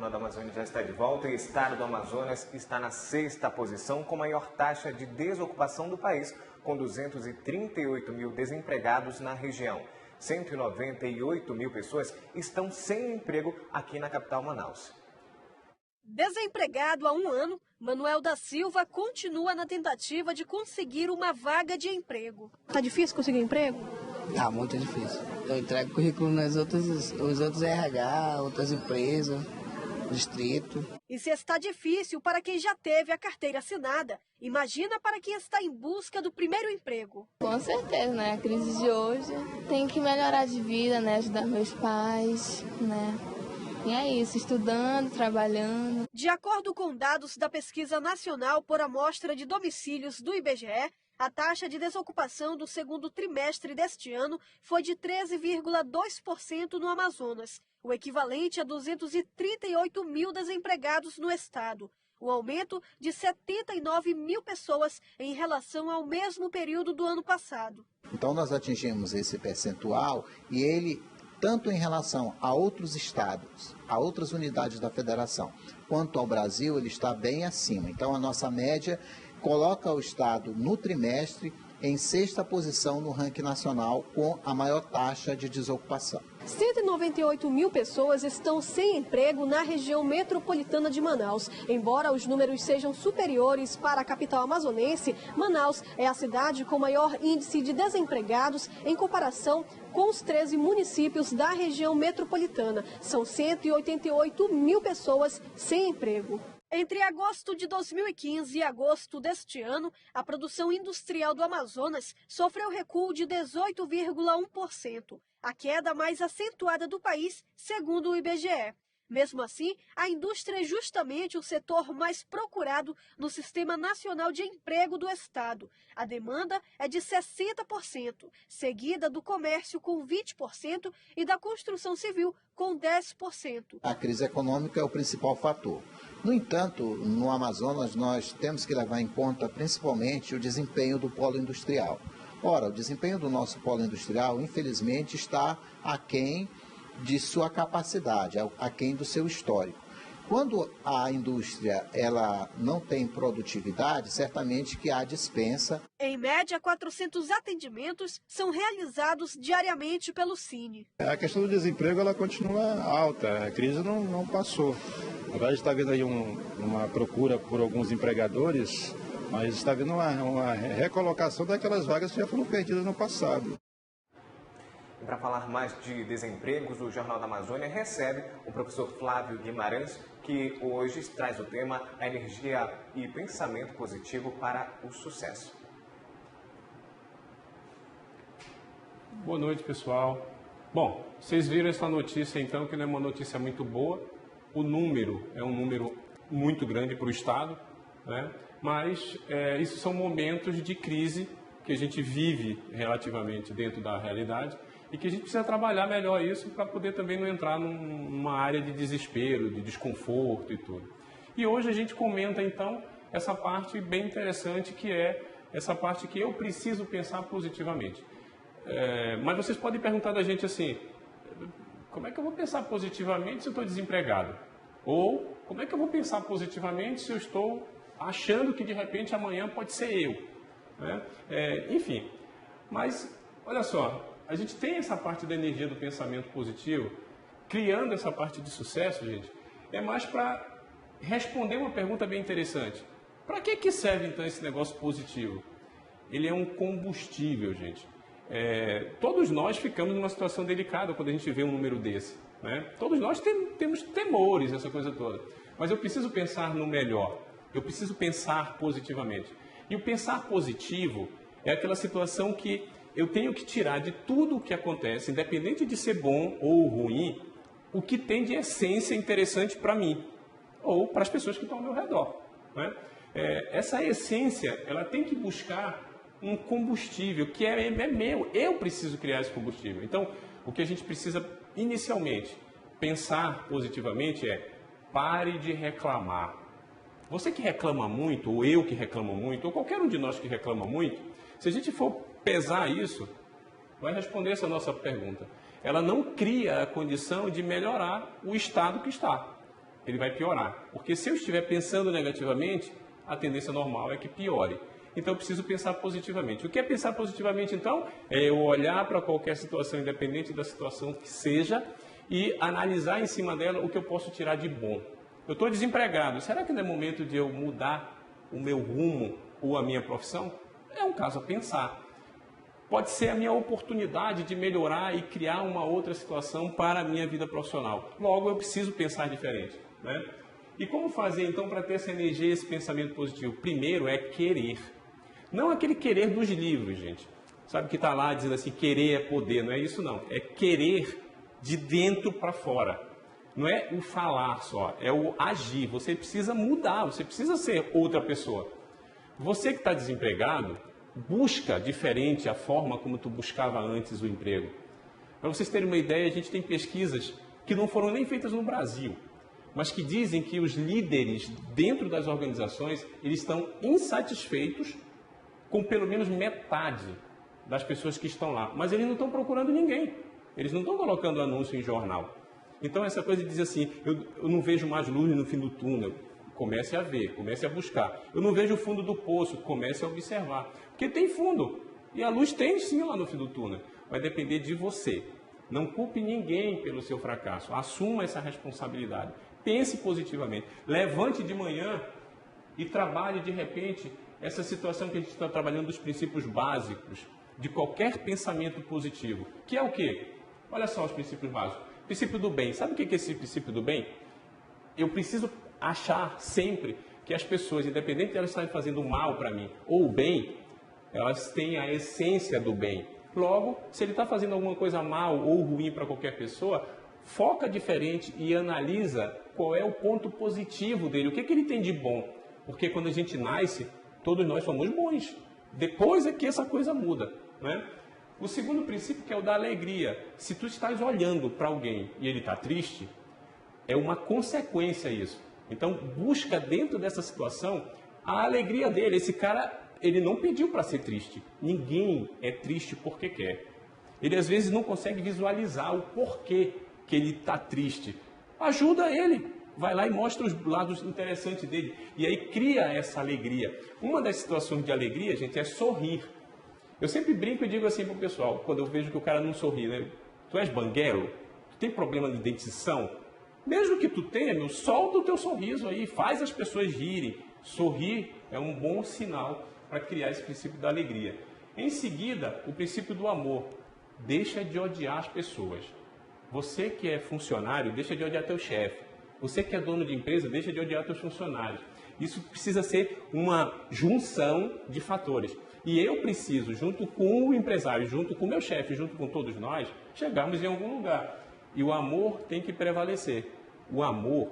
Jornal da Amazônia já está de volta e o estado do Amazonas está na 6ª posição com maior taxa de desocupação do país, com 238 mil desempregados na região. 198 mil pessoas estão sem emprego aqui na capital Manaus. Desempregado há um ano, Manuel da Silva continua na tentativa de conseguir uma vaga de emprego. Tá difícil conseguir emprego? Ah, muito difícil. Eu entrego currículo nos outros RH, outras empresas, distrito. E se está difícil para quem já teve a carteira assinada, imagina para quem está em busca do primeiro emprego. Com certeza, né? A crise de hoje tem que melhorar de vida, né? Ajudar meus pais, né? E é isso, estudando, trabalhando. De acordo com dados da Pesquisa Nacional por Amostra de Domicílios do IBGE, a taxa de desocupação do segundo trimestre deste ano foi de 13,2% no Amazonas, o equivalente a 238 mil desempregados no estado, um aumento de 79 mil pessoas em relação ao mesmo período do ano passado. Então nós atingimos esse percentual e ele, tanto em relação a outros estados, a outras unidades da federação, quanto ao Brasil, ele está bem acima. Então a nossa média coloca o estado no trimestre em 6ª posição no ranking nacional com a maior taxa de desocupação. 198 mil pessoas estão sem emprego na região metropolitana de Manaus. Embora os números sejam superiores para a capital amazonense, Manaus é a cidade com maior índice de desempregados em comparação com os 13 municípios da região metropolitana. São 188 mil pessoas sem emprego. Entre agosto de 2015 e agosto deste ano, a produção industrial do Amazonas sofreu recuo de 18,1%, a queda mais acentuada do país, segundo o IBGE. Mesmo assim, a indústria é justamente o setor mais procurado no Sistema Nacional de Emprego do Estado. A demanda é de 60%, seguida do comércio com 20% e da construção civil com 10%. A crise econômica é o principal fator. No entanto, no Amazonas, nós temos que levar em conta principalmente o desempenho do polo industrial. Ora, o desempenho do nosso polo industrial, infelizmente, está aquém de sua capacidade, aquém do seu histórico. Quando a indústria ela não tem produtividade, certamente que há dispensa. Em média, 400 atendimentos são realizados diariamente pelo Cine. A questão do desemprego ela continua alta, a crise não passou. Na verdade, está havendo aí uma procura por alguns empregadores, mas está havendo uma recolocação daquelas vagas que já foram perdidas no passado. Para falar mais de desempregos, o Jornal da Amazônia recebe o professor Flávio Guimarães, que hoje traz o tema a energia e pensamento positivo para o sucesso. Boa noite, pessoal. Bom, vocês viram essa notícia então, que não é uma notícia muito boa. O número é um número muito grande para o Estado, né? Mas isso são momentos de crise que a gente vive relativamente dentro da realidade e que a gente precisa trabalhar melhor isso para poder também não entrar numa área de desespero, de desconforto e tudo. E hoje a gente comenta então essa parte bem interessante, que é essa parte que eu preciso pensar positivamente. Mas vocês podem perguntar da gente assim: como é que eu vou pensar positivamente se eu estou desempregado? Ou como é que eu vou pensar positivamente se eu estou achando que de repente amanhã pode ser eu? Né? Enfim, mas olha só, a gente tem essa parte da energia do pensamento positivo, criando essa parte de sucesso, gente, é mais para responder uma pergunta bem interessante. Para que serve então esse negócio positivo? Ele é um combustível, gente. Todos nós ficamos numa situação delicada quando a gente vê um número desse, né? Todos nós temos temores, essa coisa toda. Mas eu preciso pensar no melhor, eu preciso pensar positivamente. E o pensar positivo é aquela situação que eu tenho que tirar de tudo o que acontece, independente de ser bom ou ruim, o que tem de essência interessante para mim ou para as pessoas que estão ao meu redor, né? Essa essência, ela tem que buscar um combustível que é meu. Eu preciso criar esse combustível. Então, o que a gente precisa inicialmente pensar positivamente é: pare de reclamar. Você que reclama muito, ou eu que reclamo muito, ou qualquer um de nós que reclama muito, se a gente for pesar isso, vai responder essa nossa pergunta. Ela não cria a condição de melhorar o estado que está. ele vai piorar. Porque se eu estiver pensando negativamente, a tendência normal é que piore. Então eu preciso pensar positivamente. O que é pensar positivamente, então? É eu olhar para qualquer situação, independente da situação que seja, e analisar em cima dela o que eu posso tirar de bom. Eu estou desempregado. Será que não é momento de eu mudar o meu rumo ou a minha profissão? É um caso a pensar. Pode ser a minha oportunidade de melhorar e criar uma outra situação para a minha vida profissional. Logo, eu preciso pensar diferente, né? E como fazer, então, para ter essa energia, esse pensamento positivo? Primeiro é querer. Não aquele querer dos livros, gente. Sabe que está lá dizendo assim, querer é poder. Não é isso, não. É querer de dentro para fora. Não é o falar só, é o agir. Você precisa mudar, você precisa ser outra pessoa. Você que está desempregado, busca diferente a forma como tu buscava antes o emprego. Para vocês terem uma ideia, a gente tem pesquisas que não foram nem feitas no Brasil, mas que dizem que os líderes dentro das organizações, eles estão insatisfeitos com pelo menos metade das pessoas que estão lá. Mas eles não estão procurando ninguém. Eles não estão colocando anúncio em jornal. Então essa coisa de dizer assim, eu não vejo mais luz no fim do túnel. Comece a ver, comece a buscar. Eu não vejo o fundo do poço, comece a observar. Porque tem fundo. E a luz tem sim lá no fim do túnel. Vai depender de você. Não culpe ninguém pelo seu fracasso. Assuma essa responsabilidade. Pense positivamente. Levante de manhã e trabalhe de repente essa situação que a gente está trabalhando dos princípios básicos de qualquer pensamento positivo. Que é o quê? Olha só os princípios básicos. Princípio do bem. Sabe o que é esse princípio do bem? Eu preciso achar sempre que as pessoas, independente de elas estarem fazendo mal para mim ou o bem, elas têm a essência do bem. Logo, se ele está fazendo alguma coisa mal ou ruim para qualquer pessoa, foca diferente e analisa qual é o ponto positivo dele, o que ele tem de bom. Porque quando a gente nasce, todos nós somos bons. Depois é que essa coisa muda, né? O segundo princípio, que é o da alegria. Se tu estás olhando para alguém e ele está triste, é uma consequência isso. Então, busca dentro dessa situação a alegria dele. Esse cara, ele não pediu para ser triste. Ninguém é triste porque quer. Ele, às vezes, não consegue visualizar o porquê que ele está triste. Ajuda ele. Vai lá e mostra os lados interessantes dele. E aí cria essa alegria. Uma das situações de alegria, gente, é sorrir. Eu sempre brinco e digo assim pro pessoal, quando eu vejo que o cara não sorri, né? Tu és banguelo? Tu tem problema de dentição? Mesmo que tu tenha, meu, solta o teu sorriso aí, faz as pessoas rirem. Sorrir é um bom sinal para criar esse princípio da alegria. Em seguida, o princípio do amor. Deixa de odiar as pessoas. Você que é funcionário, deixa de odiar teu chefe. Você que é dono de empresa, deixa de odiar teus funcionários. Isso precisa ser uma junção de fatores. E eu preciso, junto com o empresário, junto com o meu chefe, junto com todos nós, chegarmos em algum lugar. E o amor tem que prevalecer. O amor,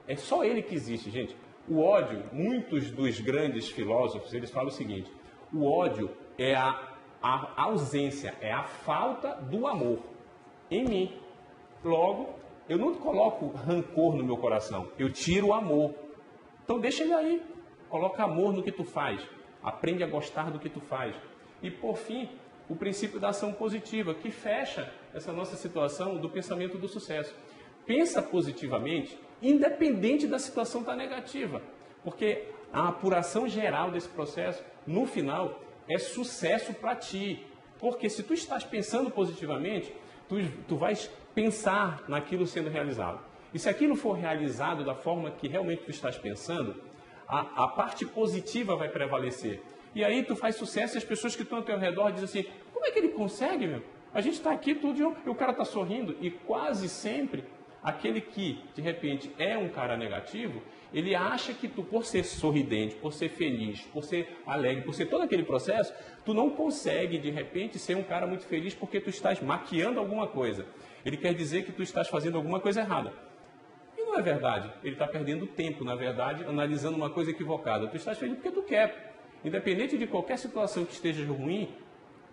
é só ele que existe, gente. O ódio, muitos dos grandes filósofos, eles falam o seguinte: o ódio é a ausência, é a falta do amor em mim. Logo, eu não coloco rancor no meu coração, eu tiro o amor. Então deixa ele aí, coloca amor no que tu faz, aprende a gostar do que tu faz. E por fim, o princípio da ação positiva, que fecha essa nossa situação do pensamento do sucesso. Pensa positivamente, independente da situação estar negativa, porque a apuração geral desse processo, no final, é sucesso para ti. Porque se tu estás pensando positivamente, tu vais pensar naquilo sendo realizado. E se aquilo for realizado da forma que realmente tu estás pensando, a parte positiva vai prevalecer. E aí tu faz sucesso e as pessoas que estão ao teu redor dizem assim: como é que ele consegue, meu? A gente está aqui tudo e o cara está sorrindo. E quase sempre, aquele que de repente é um cara negativo, ele acha que tu, por ser sorridente, por ser feliz, por ser alegre, por ser todo aquele processo, tu não consegue de repente ser um cara muito feliz porque tu estás maquiando alguma coisa. Ele quer dizer que tu estás fazendo alguma coisa errada. E não é verdade. Ele está perdendo tempo, na verdade, analisando uma coisa equivocada. Tu estás feliz porque tu quer. Independente de qualquer situação que esteja ruim,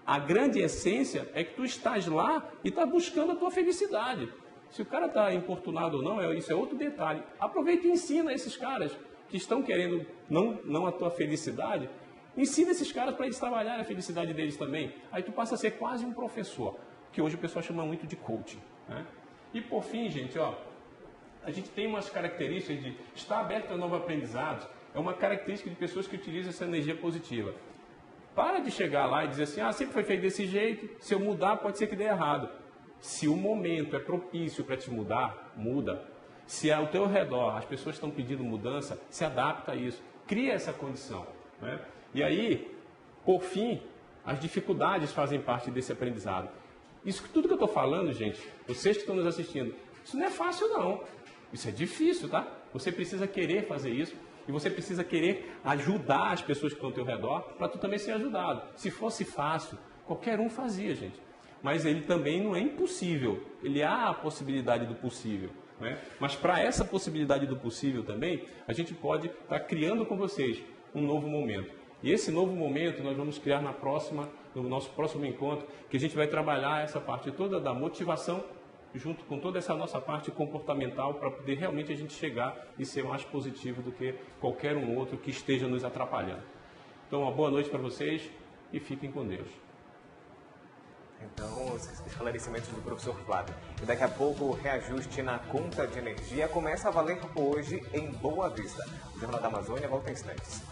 a grande essência é que tu estás lá e está buscando a tua felicidade. Se o cara está importunado ou não, isso é outro detalhe. Aproveita e ensina esses caras que estão querendo não a tua felicidade. Ensina esses caras para eles trabalharem a felicidade deles também. Aí tu passa a ser quase um professor, que hoje o pessoal chama muito de coaching, né? E por fim, gente, a gente tem umas características de estar aberto a novos aprendizados, é uma característica de pessoas que utilizam essa energia positiva. Para de chegar lá e dizer assim, sempre foi feito desse jeito, se eu mudar pode ser que dê errado. Se o momento é propício para te mudar, muda. Se ao teu redor as pessoas estão pedindo mudança, se adapta a isso, cria essa condição, né? E aí, por fim, as dificuldades fazem parte desse aprendizado. Isso tudo que eu estou falando, gente, vocês que estão nos assistindo, isso não é fácil não, isso é difícil, tá? Você precisa querer fazer isso. E você precisa querer ajudar as pessoas que estão ao teu redor para tu também ser ajudado. Se fosse fácil, qualquer um fazia, gente. Mas ele também não é impossível. Ele há a possibilidade do possível, né? Mas para essa possibilidade do possível também, a gente pode estar criando com vocês um novo momento. E esse novo momento nós vamos criar no nosso próximo encontro, que a gente vai trabalhar essa parte toda da motivação junto com toda essa nossa parte comportamental para poder realmente a gente chegar e ser mais positivo do que qualquer um outro que esteja nos atrapalhando. Então, uma boa noite para vocês e fiquem com Deus. Então, os esclarecimentos do professor Flávio. E daqui a pouco o reajuste na conta de energia começa a valer hoje em Boa Vista. O Jornal da Amazônia volta em instantes.